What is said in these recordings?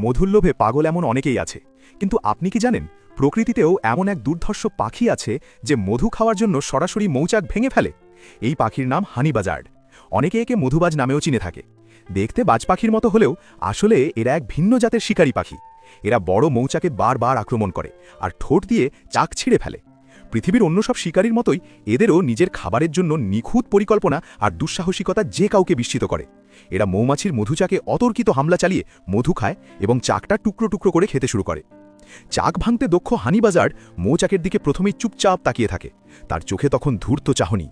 মধুর লোভে পাগল এমন অনেকেই আছে, কিন্তু আপনি কি জানেন প্রকৃতিতেও এমন এক দুর্ধর্ষ পাখি আছে যে মধু খাওয়ার জন্য সরাসরি মৌচাক ভেঙে ফেলে। এই পাখির নাম হানি বাজার্ড। অনেকে একে মধুবাজ নামেও চিনে থাকে। দেখতে বাজ পাখির মতো হলেও আসলে এরা এক ভিন্ন জাতের শিকারী পাখি। এরা বড় মৌচাকে বারবার আক্রমণ করে আর ঠোঁট দিয়ে চাক ছিঁড়ে ফেলে। পৃথিবীর অন্য সব শিকারীর মতোই এদেরও নিজের খাবারের জন্য নিখুঁত পরিকল্পনা আর দুঃসাহসিকতা যে কাউকে বিস্মিত করে। এরা মৌমাছির মধুচাকে অতর্কিত হামলা চালিয়ে মধু খায় এবং চাকটা টুকরো টুকরো করে খেতে শুরু করে। চাক ভাঙতে দক্ষ হানি বাজার্ড মৌচাকের দিকে প্রথমেই চুপচাপ তাকিয়ে থাকে। তার চোখে তখন ধূর্ত চাহনি।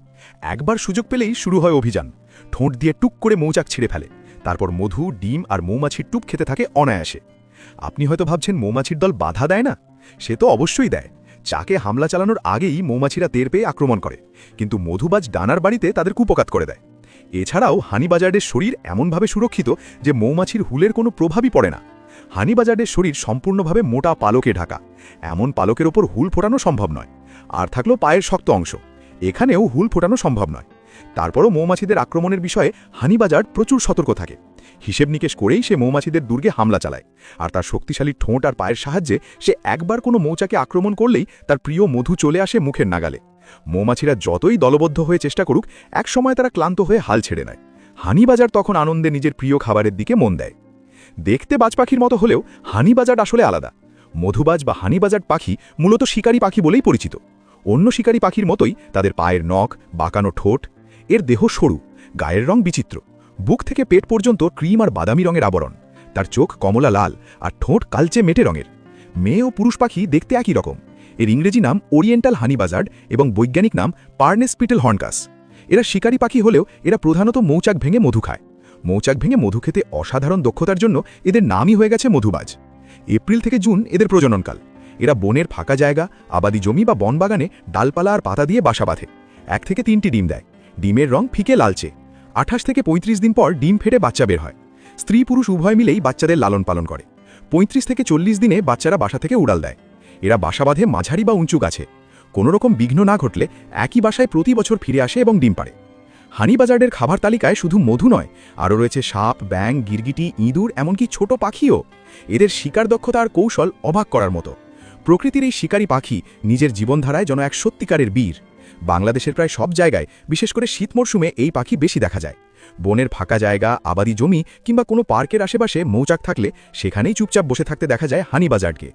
একবার সুযোগ পেলেই শুরু হয় অভিযান। ঠোঁট দিয়ে টুক করে মৌচাক ছিঁড়ে ফেলে। তারপর মধু, ডিম আর মৌমাছির টুপ খেতে থাকে অনায়াসে। আপনি হয়তো ভাবছেন মৌমাছির দল বাধা দেয় না। সে তো অবশ্যই দেয়। চাকে হামলা চালানোর আগেই মৌমাছিরা টের পেয়ে আক্রমণ করে, কিন্তু মধুবাজ ডানার বাড়িতে তাদের কুপকাত করে দেয়। এছাড়াও হানি বাজার্ডের শরীর এমনভাবে সুরক্ষিত যে মৌমাছির হুলের কোনো প্রভাবই পড়ে না। হানি বাজার্ডের শরীর সম্পূর্ণভাবে মোটা পালকে ঢাকা। এমন পালকের ওপর হুল ফোটানো সম্ভব নয়। আর থাকলো পায়ের শক্ত অংশ, এখানেও হুল ফোটানো সম্ভব নয়। তারপরও মৌমাছিদের আক্রমণের বিষয়ে হানি বাজার্ড প্রচুর সতর্ক থাকে। হিসেব নিকেশ করেই সে মৌমাছিদের দুর্গে হামলা চালায়। আর তার শক্তিশালী ঠোঁট আর পায়ের সাহায্যে সে একবার কোনো মৌচাকে আক্রমণ করলেই তার প্রিয় মধু চলে আসে মুখের নাগালে। মৌমাছিরা যতই দলবদ্ধ হয়ে চেষ্টা করুক, একসময় তারা ক্লান্ত হয়ে হাল ছেড়ে নেয়। হানি বাজার্ড তখন আনন্দে নিজের প্রিয় খাবারের দিকে মন দেয়। দেখতে বাজ পাখির মতো হলেও হানি বাজার্ড আসলে আলাদা। মধুবাজ বা হানি বাজার্ড পাখি মূলত শিকারী পাখি বলেই পরিচিত। অন্য শিকারী পাখির মতোই তাদের পায়ের নখ, বাঁকানো ঠোঁট। এর দেহ সরু, গায়ের রং বিচিত্র। বুক থেকে পেট পর্যন্ত ক্রিম আর বাদামি রঙের আবরণ। তার চোখ কমলা লাল আর ঠোঁট কালচে মেটে রঙের। মেয়ে ও পুরুষ পাখি দেখতে একই রকম। এর ইংরেজি নাম ওরিয়েন্টাল হানি বাজার্ড এবং বৈজ্ঞানিক নাম পার্নেস পিটেল হর্নকাস। এরা শিকারী পাখি হলেও এরা প্রধানত মৌচাক ভেঙে মধু খায়। মৌচাক ভেঙে মধু খেতে অসাধারণ দক্ষতার জন্য এদের নামই হয়ে গেছে মধুবাজ। এপ্রিল থেকে জুন এদের প্রজননকাল। এরা বনের ফাঁকা জায়গা, আবাদি জমি বা বনবাগানে ডালপালা আর পাতা দিয়ে বাসা বাঁধে। 1 থেকে 3টি ডিম দেয়। ডিমের রং ফিকে লালচে। 28 থেকে 35 দিন পর ডিম ফেটে বাচ্চা বের হয়। স্ত্রী পুরুষ উভয় মিলেই বাচ্চাদের লালন পালন করে। 35 থেকে 40 দিনে বাচ্চারা বাসা থেকে উড়াল দেয়। এরা বাসা বাঁধে মাঝারি বা উঁচু গাছে। কোনো রকম বিঘ্ন না ঘটলে একই বাসায় প্রতি বছর ফিরে আসে এবং ডিম পাড়ে। হানি বাজার্ডের খাবার তালিকায় শুধু মধু নয়, আরও রয়েছে সাপ, ব্যাঙ, গিরগিটি, ইঁদুর, এমনকি ছোট পাখিও। এদের শিকার দক্ষতা আর কৌশল অবাক করার মতো। প্রকৃতির এই শিকারী পাখি নিজের জীবনধারায় যেন এক সত্যিকারের বীর। বাংলাদেশের প্রায় সব জায়গায়, বিশেষ করে শীত মরশুমে এই পাখি বেশি দেখা যায়। বনের ফাঁকা জায়গা, আবাদি জমি কিংবা কোনো পার্কের আশেপাশে মৌচাক থাকলে সেখানেই চুপচাপ বসে থাকতে দেখা যায় হানি বাজার্ডকে।